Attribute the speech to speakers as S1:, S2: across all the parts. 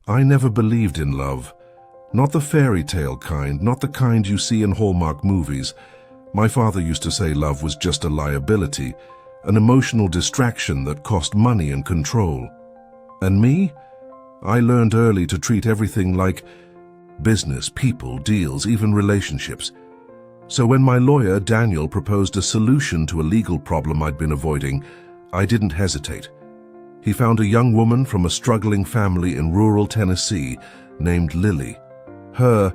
S1: I never believed in love. Not the fairy tale kind, not the kind you see in Hallmark movies. My father used to say love was just a liability, an emotional distraction that cost money and control. And me? I learned early to treat everything like business, people, deals, even relationships. So when my lawyer, Daniel, proposed a solution to a legal problem I'd been avoiding, I didn't hesitate. He found a young woman from a struggling family in rural Tennessee named Lily. Her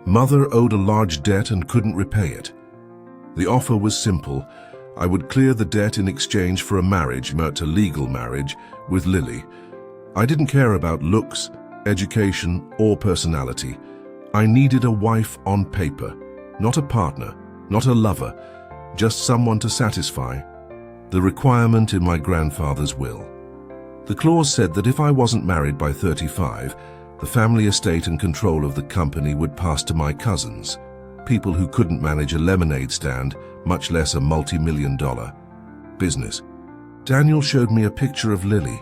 S1: mother owed a large debt and couldn't repay it. The offer was simple. I would clear the debt in exchange for a marriage, a legal marriage, with Lily. I didn't care about looks, education, or personality. I needed a wife on paper, not a partner, not a lover, just someone to satisfy the requirement in my grandfather's will. The clause said that if I wasn't married by 35, the family estate and control of the company would pass to my cousins, people who couldn't manage a lemonade stand, much less a multi-million-dollar business. Daniel showed me a picture of Lily,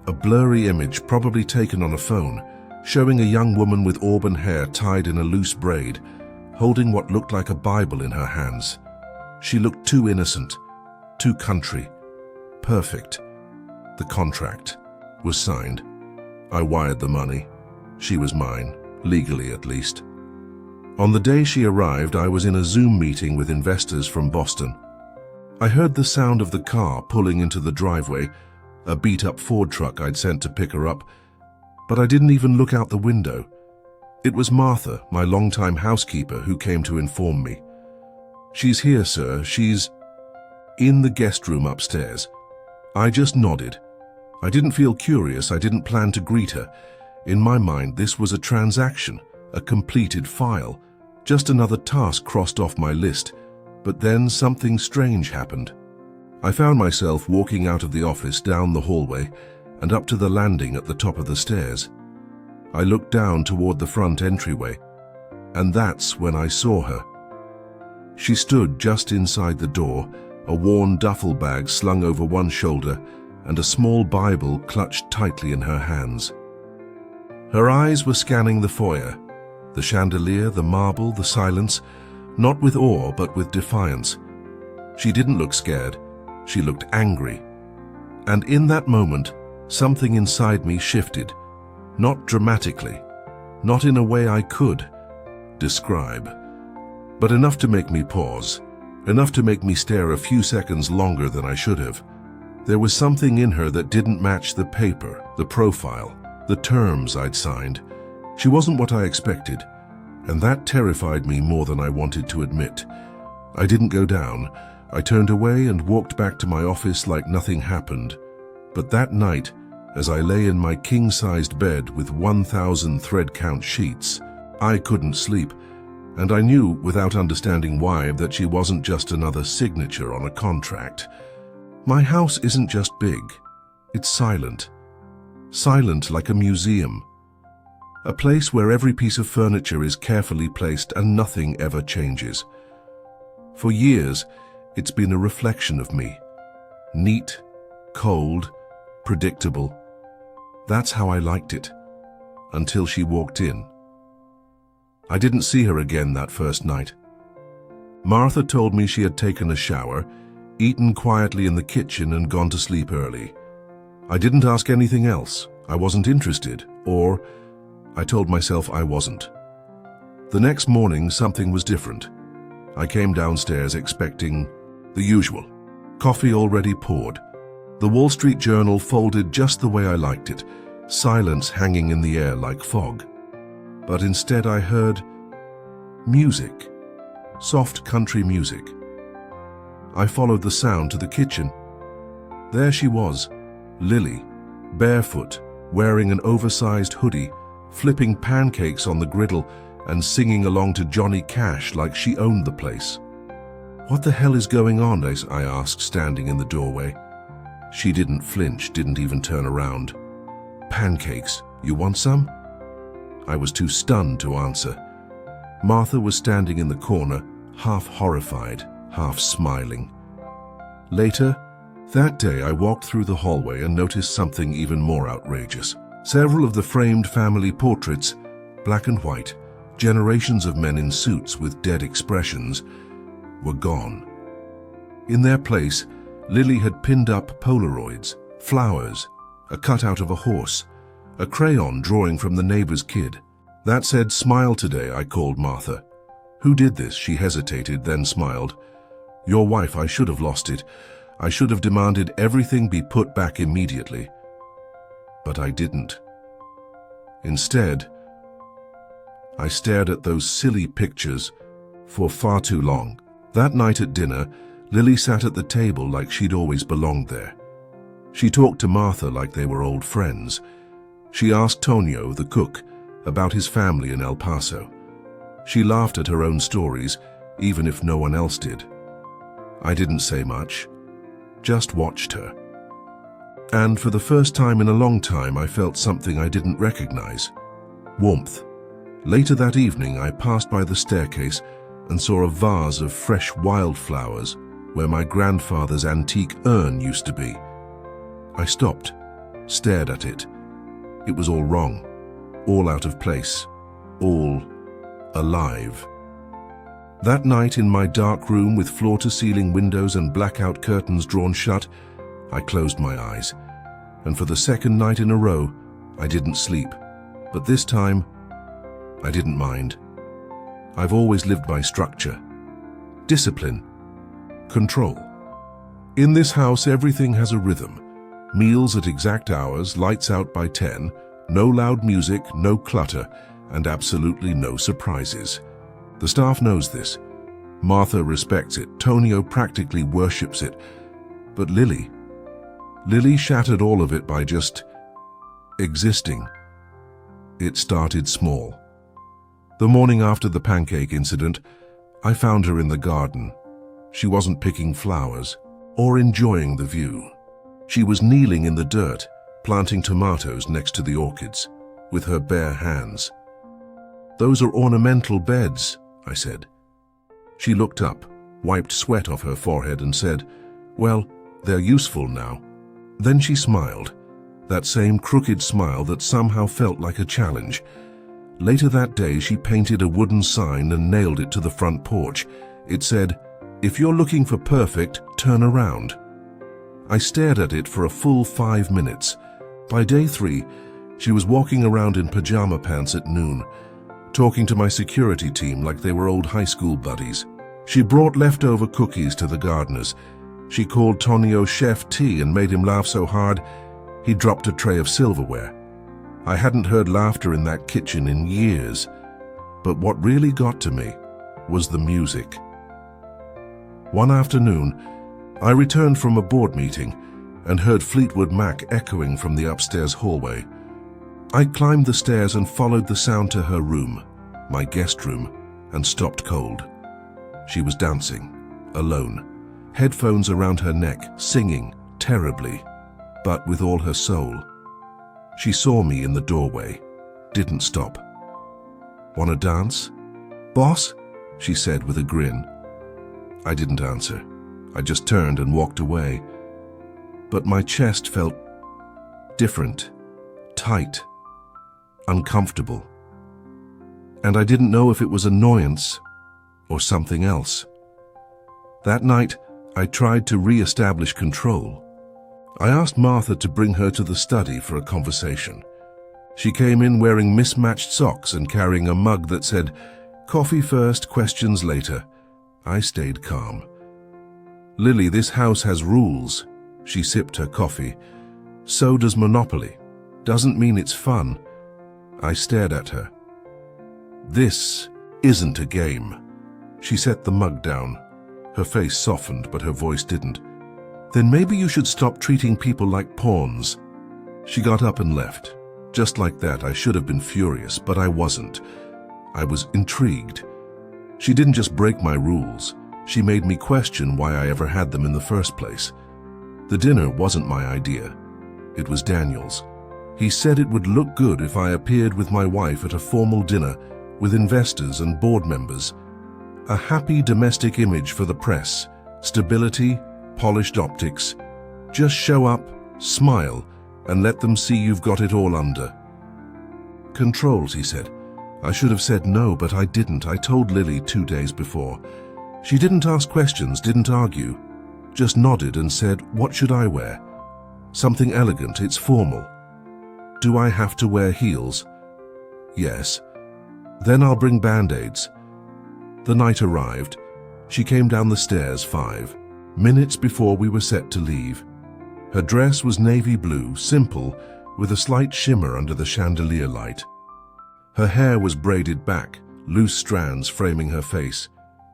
S1: a blurry image probably taken on a phone, showing a young woman with auburn hair tied in a loose braid, holding what looked like a Bible in her hands. She looked too innocent, too country, perfect. The contract was signed. I wired the money. She was mine, legally at least. On the day she arrived, I was in a Zoom meeting with investors from Boston. I heard the sound of the car pulling into the driveway, a beat-up Ford truck I'd sent to pick her up, but I didn't even look out the window. It was Martha, my longtime housekeeper, who came to inform me. "She's here, sir. She's in the guest room upstairs." I just nodded. I didn't feel curious. I didn't plan to greet her. In my mind, this was a transaction, a completed file, just another task crossed off my list. But then something strange happened. I found myself walking out of the office, down the hallway, and up to the landing at the top of the stairs. I looked down toward the front entryway, and that's when I saw her. She stood just inside the door, a worn duffel bag slung over one shoulder, and a small Bible clutched tightly in her hands. Her eyes were scanning the foyer, the chandelier, the marble, the silence, not with awe, but with defiance. She didn't look scared. She looked angry. And in that moment, something inside me shifted, not dramatically, not in a way I could describe, but enough to make me pause, enough to make me stare a few seconds longer than I should have. There was something in her that didn't match the paper, the profile, the terms I'd signed. She wasn't what I expected, and that terrified me more than I wanted to admit. I didn't go down. I turned away and walked back to my office like nothing happened. But that night, as I lay in my king-sized bed with 1,000 thread-count sheets, I couldn't sleep, and I knew, without understanding why, that she wasn't just another signature on a contract. My house isn't just big. It's silent. Silent like a museum. A place where every piece of furniture is carefully placed and nothing ever changes. For years, it's been a reflection of me. Neat, cold, predictable. That's how I liked it, until she walked in. I didn't see her again that first night. Martha told me she had taken a shower, eaten quietly in the kitchen, and gone to sleep early. I didn't ask anything else. I wasn't interested, or I told myself I wasn't. The next morning, something was different. I came downstairs expecting the usual. Coffee already poured. The Wall Street Journal folded just the way I liked it, silence hanging in the air like fog. But instead I heard music, soft country music. I followed the sound to the kitchen. There she was, Lily, barefoot, wearing an oversized hoodie, flipping pancakes on the griddle and singing along to Johnny Cash like she owned the place. "What the hell is going on?" I asked, standing in the doorway. She didn't flinch, didn't even turn around. "Pancakes, you want some?" I was too stunned to answer. Martha was standing in the corner, half horrified, half smiling. Later, that day I walked through the hallway and noticed something even more outrageous. Several of the framed family portraits, black and white, generations of men in suits with dead expressions, were gone. In their place, Lily had pinned up Polaroids, flowers, a cutout of a horse, a crayon drawing from the neighbor's kid. That said, "Smile today," I called Martha. "Who did this?" She hesitated, then smiled. "Your wife. I should have lost it. I should have demanded everything be put back immediately. But I didn't. Instead, I stared at those silly pictures for far too long. That night at dinner, Lily sat at the table like she'd always belonged there. She talked to Martha like they were old friends. She asked Tonio, the cook, about his family in El Paso. She laughed at her own stories, even if no one else did. I didn't say much, just watched her. And for the first time in a long time, I felt something I didn't recognize: warmth. Later that evening, I passed by the staircase and saw a vase of fresh wildflowers where my grandfather's antique urn used to be. I stopped, stared at it. It was all wrong, all out of place, all alive. That night in my dark room with floor-to-ceiling windows and blackout curtains drawn shut, I closed my eyes, and for the second night in a row, I didn't sleep. But this time, I didn't mind. I've always lived by structure, discipline, control. In this house, everything has a rhythm. Meals at exact hours, lights out by 10, no loud music, no clutter, and absolutely no surprises. The staff knows this. Martha respects it. Tonio practically worships it. But Lily shattered all of it by just existing. It started small. The morning after the pancake incident, I found her in the garden. She wasn't picking flowers or enjoying the view. She was kneeling in the dirt, planting tomatoes next to the orchids, with her bare hands. "Those are ornamental beds," I said. She looked up, wiped sweat off her forehead and said, "Well, they're useful now." Then she smiled, that same crooked smile that somehow felt like a challenge. Later that day, she painted a wooden sign and nailed it to the front porch. It said, "If you're looking for perfect, turn around." I stared at it for a full 5 minutes. By day 3, she was walking around in pajama pants at noon, talking to my security team like they were old high school buddies. She brought leftover cookies to the gardeners. She called Tonio Chef T and made him laugh so hard he dropped a tray of silverware. I hadn't heard laughter in that kitchen in years, but what really got to me was the music. One afternoon, I returned from a board meeting and heard Fleetwood Mac echoing from the upstairs hallway. I climbed the stairs and followed the sound to her room, my guest room, and stopped cold. She was dancing, alone, headphones around her neck, singing terribly, but with all her soul. She saw me in the doorway, didn't stop. "Wanna dance?" "Boss?" she said with a grin. I didn't answer. I just turned and walked away. But my chest felt different, tight, uncomfortable. And I didn't know if it was annoyance or something else. That night, I tried to re-establish control. I asked Martha to bring her to the study for a conversation. She came in wearing mismatched socks and carrying a mug that said, "Coffee first, questions later." I stayed calm. "Lily, this house has rules." She sipped her coffee. "So does Monopoly. Doesn't mean it's fun." I stared at her. "This isn't a game." She set the mug down. Her face softened, but her voice didn't. "Then maybe you should stop treating people like pawns." She got up and left. Just like that, I should have been furious, but I wasn't. I was intrigued. She didn't just break my rules. She made me question why I ever had them in the first place. The dinner wasn't my idea. It was Daniel's. He said it would look good if I appeared with my wife at a formal dinner with investors and board members. A happy domestic image for the press. Stability, polished optics. Just show up, smile, and let them see you've got it all under. Controls, he said. I should have said no, but I didn't. I told Lily 2 days before. She didn't ask questions, didn't argue. Just nodded and said, what should I wear? Something elegant, it's formal. Do I have to wear heels? Yes. Then I'll bring band-aids. The night arrived. She came down the stairs 5 minutes before we were set to leave. Her dress was navy blue, simple, with a slight shimmer under the chandelier light. Her hair was braided back, loose strands framing her face.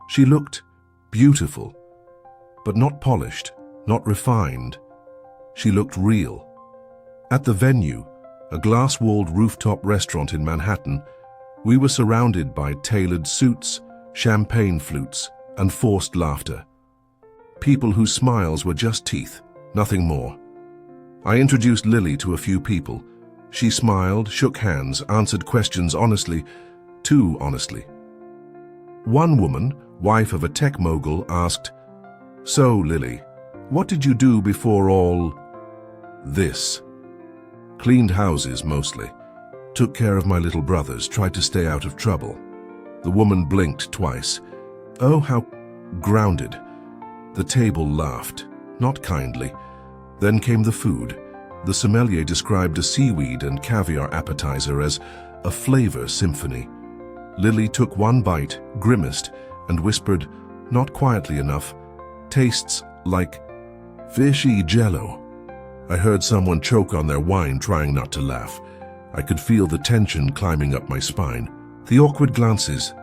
S1: She looked beautiful, but not polished, not refined. She looked real. At the venue, a glass-walled rooftop restaurant in Manhattan, we were surrounded by tailored suits, champagne flutes, and forced laughter. People whose smiles were just teeth, nothing more. I introduced Lily to a few people. She smiled, shook hands, answered questions honestly, too honestly. One woman, wife of a tech mogul, asked, "So, Lily, what did you do before all this?" Cleaned houses, mostly. Took care of my little brothers, tried to stay out of trouble. The woman blinked twice. Oh, how grounded. The table laughed, not kindly. Then came the food. The sommelier described a seaweed and caviar appetizer as a flavor symphony. Lily took one bite, grimaced, and whispered, not quietly enough, "Tastes like fishy jello." I heard someone choke on their wine, trying not to laugh. I could feel the tension climbing up my spine, the awkward glances,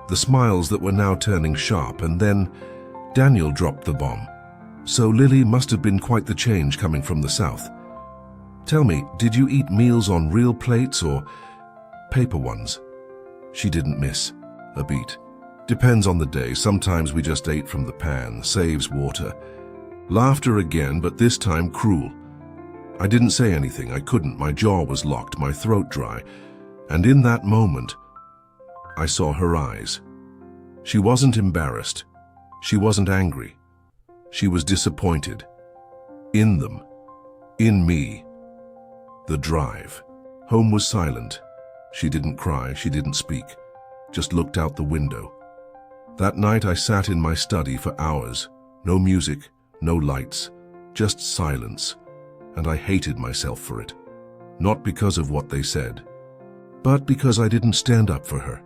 S1: the smiles that were now turning sharp, and then Daniel dropped the bomb. So Lily must have been quite the change coming from the South. Tell me, did you eat meals on real plates or paper ones? She didn't miss a beat. Depends on the day. Sometimes we just ate from the pan, saves water. Laughter again, but this time cruel. I didn't say anything. I couldn't. My jaw was locked, my throat dry. And in that moment, I saw her eyes. She wasn't embarrassed. She wasn't angry. She was disappointed. In them. In me. The drive. Home was silent. She didn't cry. She didn't speak. Just looked out the window. That night I sat in my study for hours. No music, no lights, just silence. And I hated myself for it. Not because of what they said, but because I didn't stand up for her.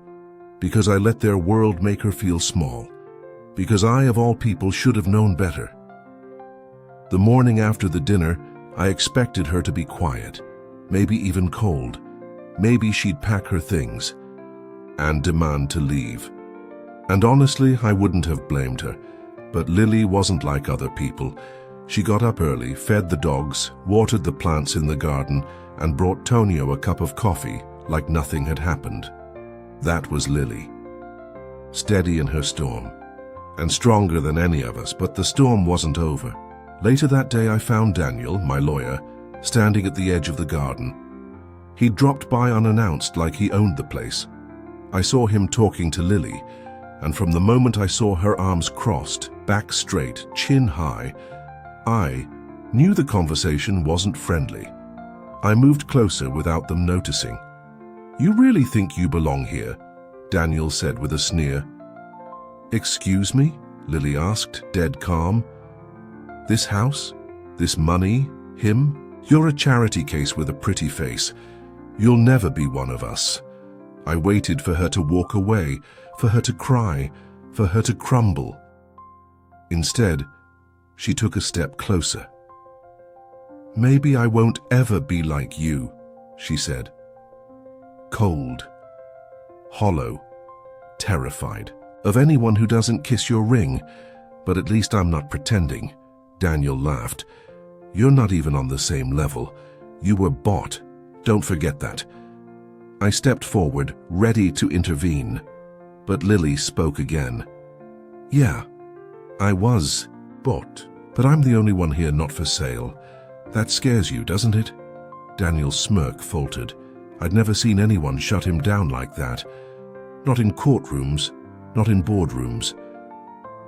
S1: Because I let their world make her feel small. Because I, of all people, should have known better. The morning after the dinner, I expected her to be quiet, maybe even cold. Maybe she'd pack her things and demand to leave. And honestly, I wouldn't have blamed her. But Lily wasn't like other people. She got up early, fed the dogs, watered the plants in the garden, and brought Tonio a cup of coffee like nothing had happened. That was Lily. Steady in her storm, and stronger than any of us, but the storm wasn't over. Later that day I found Daniel, my lawyer, standing at the edge of the garden. He'd dropped by unannounced like he owned the place. I saw him talking to Lily, and from the moment I saw her arms crossed, back straight, chin high, I knew the conversation wasn't friendly. I moved closer without them noticing. "You really think you belong here?" Daniel said with a sneer. "Excuse me?" Lily asked, dead calm. "This house? This money? Him? You're a charity case with a pretty face. You'll never be one of us." I waited for her to walk away, for her to cry, for her to crumble. Instead, she took a step closer. "Maybe I won't ever be like you," she said. Cold, hollow, terrified of anyone who doesn't kiss your ring. "But at least I'm not pretending," Daniel laughed. "You're not even on the same level. You were bought. Don't forget that." I stepped forward, ready to intervene. But Lily spoke again. "Yeah, I was bought, but I'm the only one here not for sale. That scares you, doesn't it?" Daniel's smirk faltered. I'd never seen anyone shut him down like that. Not in courtrooms, not in boardrooms.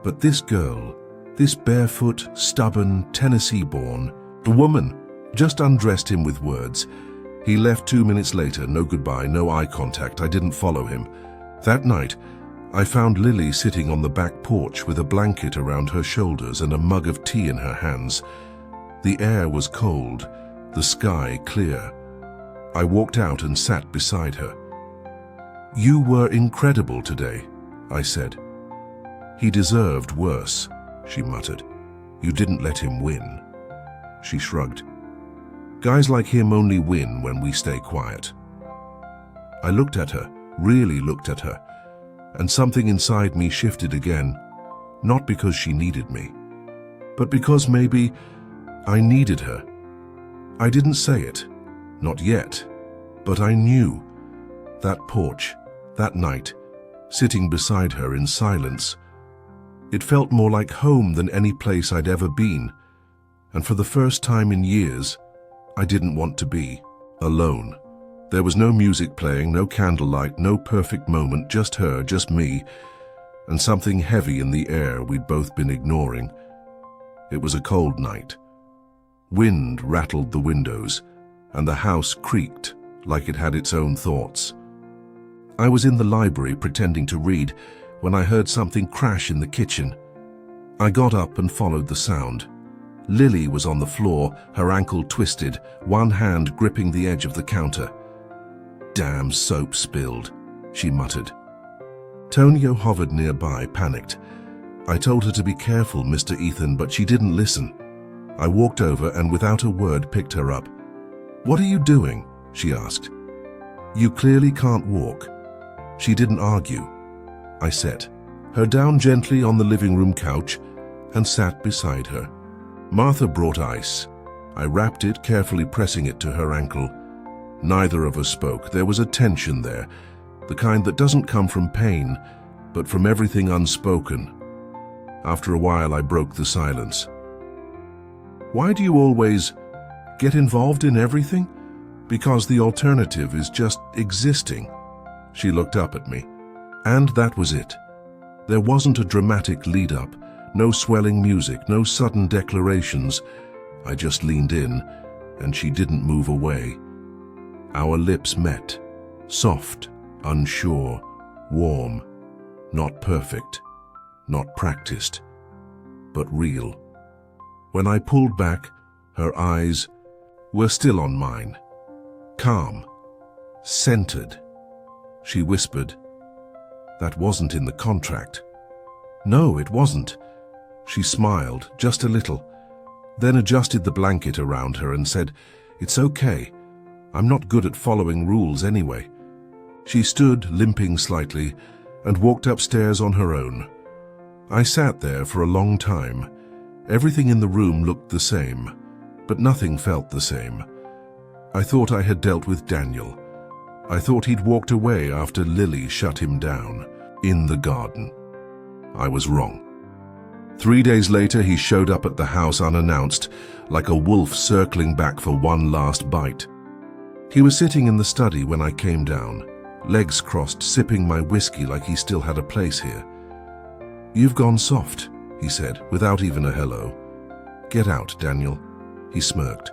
S1: But this girl, this barefoot, stubborn, Tennessee-born woman, Just undressed him with words. He left 2 minutes later, no goodbye, no eye contact. I didn't follow him. That night, I found Lily sitting on the back porch with a blanket around her shoulders and a mug of tea in her hands. The air was cold, the sky clear. I walked out and sat beside her. "You were incredible today," I said. "He deserved worse," she muttered. "You didn't let him win." She shrugged. "Guys like him only win when we stay quiet." I looked at her, really looked at her, and something inside me shifted again, not because she needed me, but because maybe I needed her. I didn't say it, not yet, but I knew. That porch, that night, sitting beside her in silence, it felt more like home than any place I'd ever been, and for the first time in years, I didn't want to be alone. There was no music playing, no candlelight, no perfect moment, just her, just me, and something heavy in the air we'd both been ignoring. It was a cold night. Wind rattled the windows, and the house creaked like it had its own thoughts. I was in the library pretending to read when I heard something crash in the kitchen. I got up and followed the sound. Lily was on the floor, her ankle twisted, one hand gripping the edge of the counter. "Damn soap spilled," she muttered. Tonio hovered nearby, panicked. I told her to be careful, Mr. Ethan, but she didn't listen. I walked over and without a word picked her up. "What are you doing?" she asked. "You clearly can't walk." She didn't argue. I set her down gently on the living room couch and sat beside her. Martha brought ice. I wrapped it, carefully pressing it to her ankle. Neither of us spoke. There was a tension there, the kind that doesn't come from pain, but from everything unspoken. After a while, I broke the silence. "Why do you always get involved in everything? Because the alternative is just existing." She looked up at me, and that was it. There wasn't a dramatic lead-up, no swelling music, no sudden declarations. I just leaned in, and she didn't move away. Our lips met, soft, unsure, warm, not perfect, not practiced, but real. When I pulled back, her eyes were still on mine, calm, centered. She whispered, "That wasn't in the contract." "No, it wasn't." She smiled, just a little, then adjusted the blanket around her and said, "It's okay. I'm not good at following rules anyway." She stood, limping slightly, and walked upstairs on her own. I sat there for a long time. Everything in the room looked the same, but nothing felt the same. I thought I had dealt with Daniel. I thought he'd walked away after Lily shut him down, in the garden. I was wrong. 3 days later, he showed up at the house unannounced, like a wolf circling back for one last bite. He was sitting in the study when I came down, legs crossed, sipping my whiskey like he still had a place here. "You've gone soft," he said, without even a hello. "Get out, Daniel." He smirked.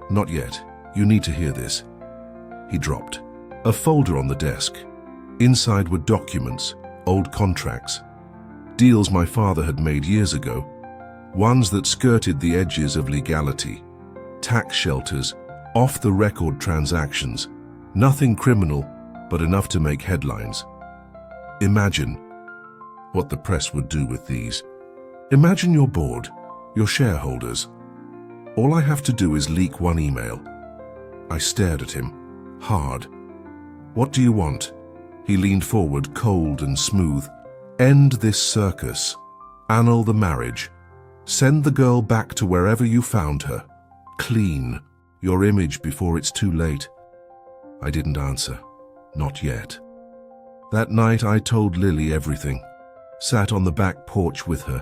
S1: "Not yet. You need to hear this." He dropped a folder on the desk. Inside were documents, old contracts, deals my father had made years ago, ones that skirted the edges of legality, tax shelters, off-the-record transactions, nothing criminal, but enough to make headlines. Imagine what the press would do with these. Imagine your board, your shareholders. All I have to do is leak one email. I stared at him, hard. "What do you want?" He leaned forward, cold and smooth. "End this circus. Annul the marriage. Send the girl back to wherever you found her. Clean your image before it's too late." I didn't answer. Not yet. That night I told Lily everything. Sat on the back porch with her,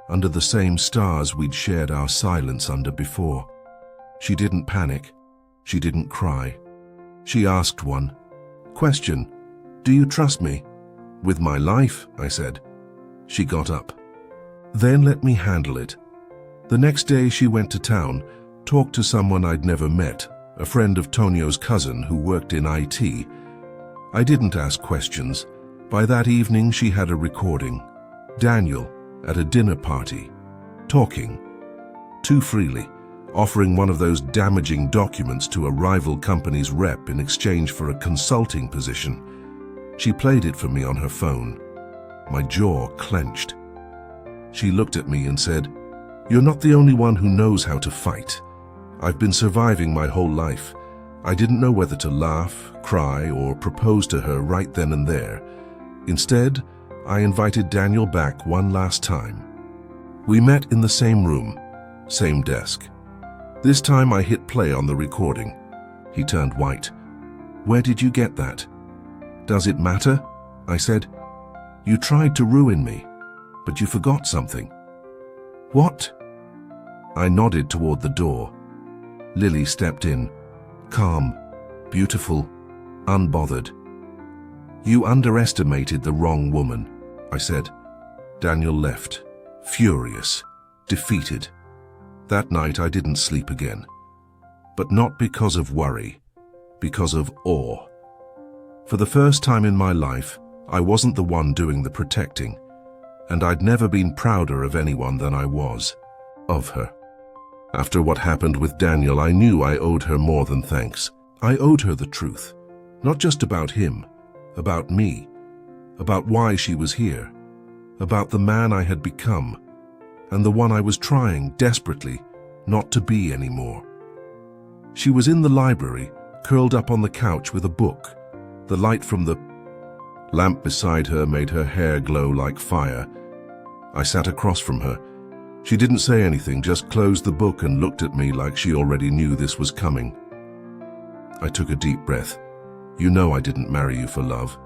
S1: under the same stars we'd shared our silence under before. She didn't panic. She didn't cry. She asked one question. "Do you trust me?" "With my life," I said. She got up. "Then let me handle it." The next day she went to town, talked to someone I'd never met, a friend of Tonio's cousin who worked in IT. I didn't ask questions. By that evening, she had a recording. Daniel, at a dinner party, talking, too freely, offering one of those damaging documents to a rival company's rep in exchange for a consulting position. She played it for me on her phone. My jaw clenched. She looked at me and said, "You're not the only one who knows how to fight. I've been surviving my whole life. I didn't know whether to laugh, cry, or propose to her right then and there. Instead, I invited Daniel back one last time. We met in the same room, same desk. This time I hit play on the recording." He turned white. "Where did you get that?" "Does it matter?" I said. "You tried to ruin me, but you forgot something." "What?" I nodded toward the door. Lily stepped in, calm, beautiful, unbothered. "You underestimated the wrong woman," I said. Daniel left, furious, defeated. That night I didn't sleep again. But not because of worry, because of awe. For the first time in my life, I wasn't the one doing the protecting, and I'd never been prouder of anyone than I was of her. After what happened with Daniel, I knew I owed her more than thanks. I owed her the truth, not just about him, about me, about why she was here, about the man I had become, and the one I was trying desperately not to be anymore. She was in the library, curled up on the couch with a book. The light from the lamp beside her made her hair glow like fire. I sat across from her. She didn't say anything, just closed the book and looked at me like she already knew this was coming. I took a deep breath. "You know I didn't marry you for love."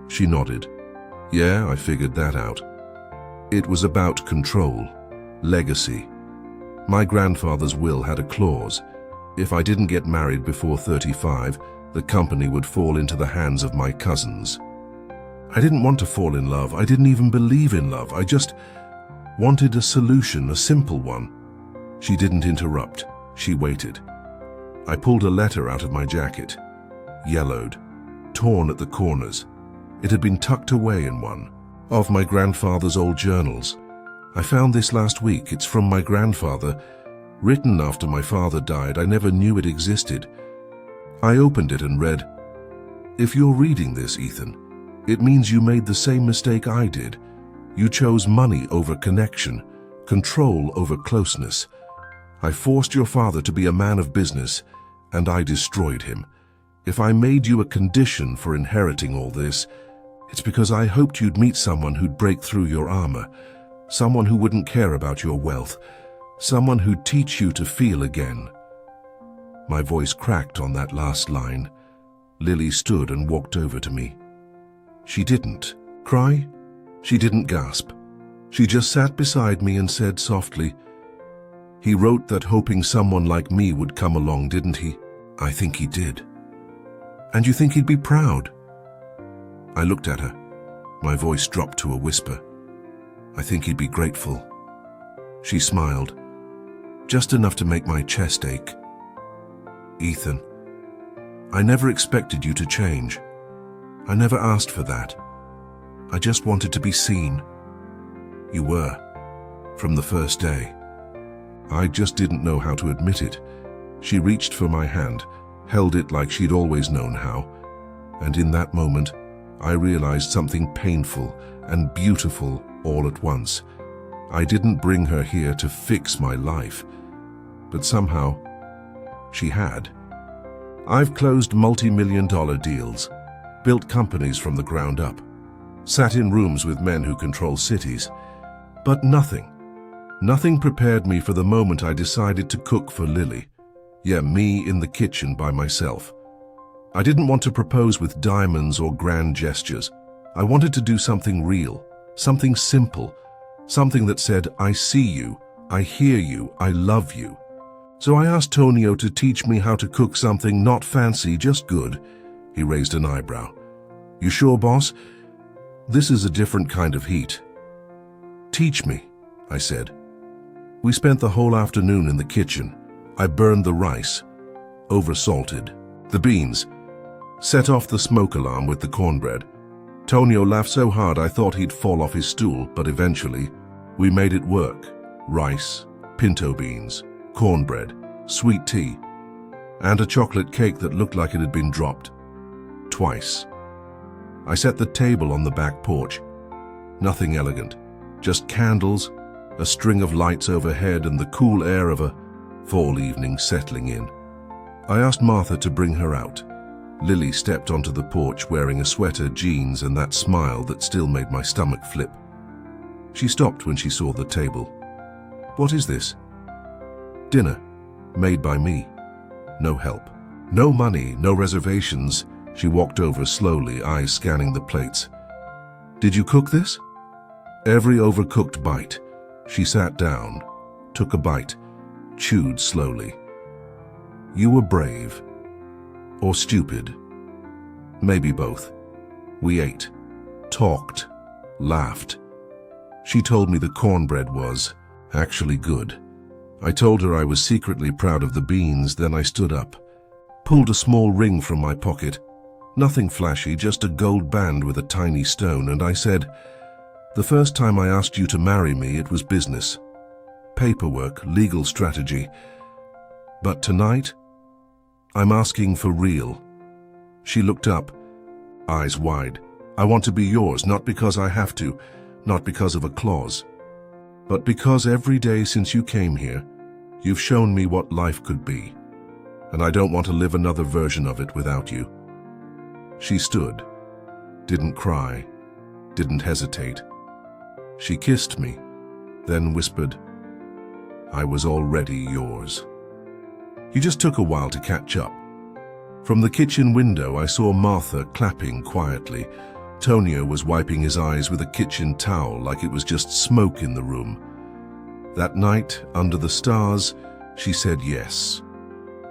S1: She nodded. "Yeah, I figured that out." It was about control, legacy. My grandfather's will had a clause. If I didn't get married before 35, the company would fall into the hands of my cousins. I didn't want to fall in love. I didn't even believe in love. I just wanted a solution, a simple one. She didn't interrupt. She waited. I pulled a letter out of my jacket. Yellowed, torn at the corners. It had been tucked away in one of my grandfather's old journals. "I found this last week. It's from my grandfather, written after my father died. I never knew it existed." I opened it and read, "If you're reading this, Ethan, it means you made the same mistake I did. You chose money over connection, control over closeness. I forced your father to be a man of business, and I destroyed him. If I made you a condition for inheriting all this, it's because I hoped you'd meet someone who'd break through your armor, someone who wouldn't care about your wealth, someone who'd teach you to feel again." My voice cracked on that last line. Lily stood and walked over to me. She didn't cry. She didn't gasp. She just sat beside me and said softly, "He wrote that hoping someone like me would come along, didn't he?" "I think he did." "And you think he'd be proud?" I looked at her. My voice dropped to a whisper. "I think he'd be grateful." She smiled, just enough to make my chest ache. "Ethan, I never expected you to change. I never asked for that. I just wanted to be seen. You were, from the first day. I just didn't know how to admit it." She reached for my hand, held it like she'd always known how, and in that moment, I realized something painful and beautiful all at once. I didn't bring her here to fix my life, but somehow, she had. I've closed multi-million-dollar deals, built companies from the ground up, sat in rooms with men who control cities, but nothing prepared me for the moment I decided to cook for Lily. Yeah, me in the kitchen by myself. I didn't want to propose with diamonds or grand gestures. I wanted to do something real, something simple, something that said, "I see you, I hear you, I love you." So I asked Tonio to teach me how to cook something not fancy, just good. He raised an eyebrow. "You sure, boss? This is a different kind of heat." "Teach me," I said. We spent the whole afternoon in the kitchen, I burned the rice, oversalted. The beans, set off the smoke alarm with the cornbread. Tonio laughed so hard I thought he'd fall off his stool, but eventually, we made it work. Rice, pinto beans, cornbread, sweet tea, and a chocolate cake that looked like it had been dropped. Twice. I set the table on the back porch. Nothing elegant, just candles, a string of lights overhead, and the cool air of a fall evening settling in. I asked Martha to bring her out. Lily stepped onto the porch wearing a sweater, jeans, and that smile that still made my stomach flip. She stopped when she saw the table. "What is this?" "Dinner, made by me. No help. No money, no reservations." She walked over slowly, eyes scanning the plates. "Did you cook this?" Every overcooked bite. She sat down, took a bite, chewed slowly. "You were brave. Or stupid. Maybe both." We ate, talked, laughed. She told me the cornbread was actually good. I told her I was secretly proud of the beans, then I stood up, pulled a small ring from my pocket. Nothing flashy, just a gold band with a tiny stone, and I said, "The first time I asked you to marry me, it was business. Paperwork, legal strategy. But tonight, I'm asking for real." She looked up, eyes wide. "I want to be yours, not because I have to, not because of a clause, but because every day since you came here, you've shown me what life could be, and I don't want to live another version of it without you." She stood, didn't cry, didn't hesitate. She kissed me, then whispered, "I was already yours." He just took a while to catch up. From the kitchen window, I saw Martha clapping quietly. Tonio was wiping his eyes with a kitchen towel like it was just smoke in the room. That night, under the stars, she said yes.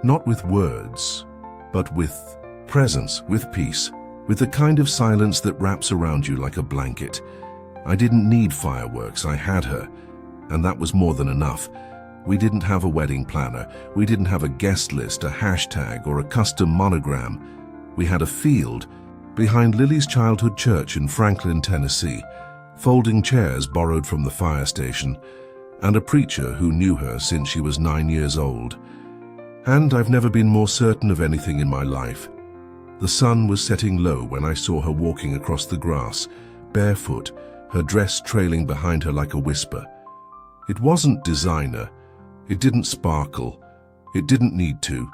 S1: Not with words, but with presence, with peace, with the kind of silence that wraps around you like a blanket. I didn't need fireworks, I had her, and that was more than enough. We didn't have a wedding planner, we didn't have a guest list, a hashtag, or a custom monogram. We had a field behind Lily's childhood church in Franklin, Tennessee, folding chairs borrowed from the fire station, and a preacher who knew her since she was 9 years old. And I've never been more certain of anything in my life. The sun was setting low when I saw her walking across the grass, barefoot, her dress trailing behind her like a whisper. It wasn't designer. It didn't sparkle. It didn't need to.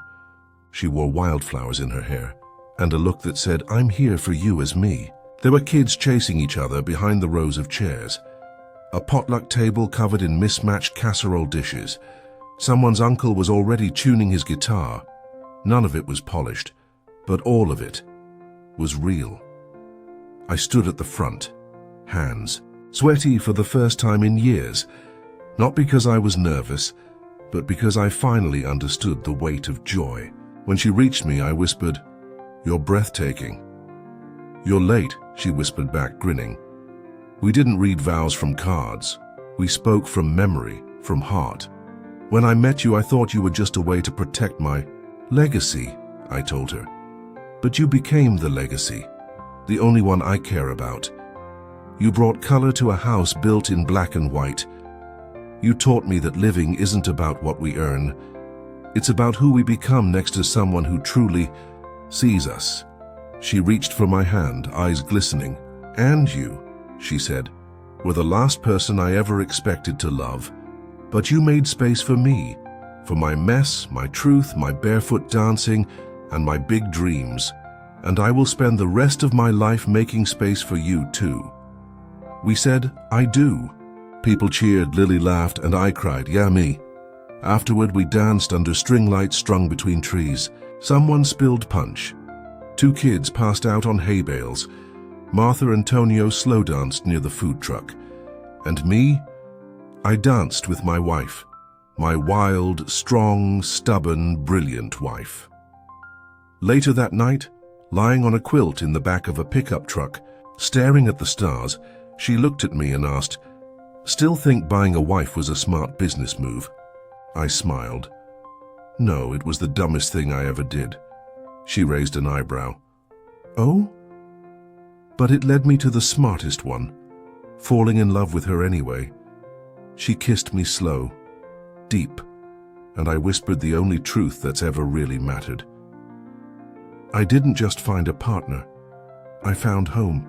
S1: She wore wildflowers in her hair, and a look that said, "I'm here for you as me." There were kids chasing each other behind the rows of chairs. A potluck table covered in mismatched casserole dishes. Someone's uncle was already tuning his guitar. None of it was polished, but all of it was real. I stood at the front, hands sweaty for the first time in years, not because I was nervous, but because I finally understood the weight of joy. When she reached me, I whispered, "You're breathtaking." "You're late," she whispered back, grinning. We didn't read vows from cards. We spoke from memory, from heart. "When I met you, I thought you were just a way to protect my legacy," I told her. "But you became the legacy, the only one I care about. You brought color to a house built in black and white. You taught me that living isn't about what we earn. It's about who we become next to someone who truly sees us." She reached for my hand, eyes glistening. "And you," she said, "were the last person I ever expected to love. But you made space for me, for my mess, my truth, my barefoot dancing, and my big dreams. And I will spend the rest of my life making space for you too." We said, "I do." People cheered, Lily laughed, and I cried, "Yeah, me." Afterward, we danced under string lights strung between trees. Someone spilled punch. 2 kids passed out on hay bales. Martha and Tonio slow danced near the food truck. And me? I danced with my wife. My wild, strong, stubborn, brilliant wife. Later that night, lying on a quilt in the back of a pickup truck, staring at the stars, she looked at me and asked, "Still think buying a wife was a smart business move?" I smiled. No, it was the dumbest thing I ever did. She raised an eyebrow. Oh? But it led me to the smartest one, falling in love with her anyway. She kissed me slow, deep, and I whispered the only truth that's ever really mattered. I didn't just find a partner. I found home.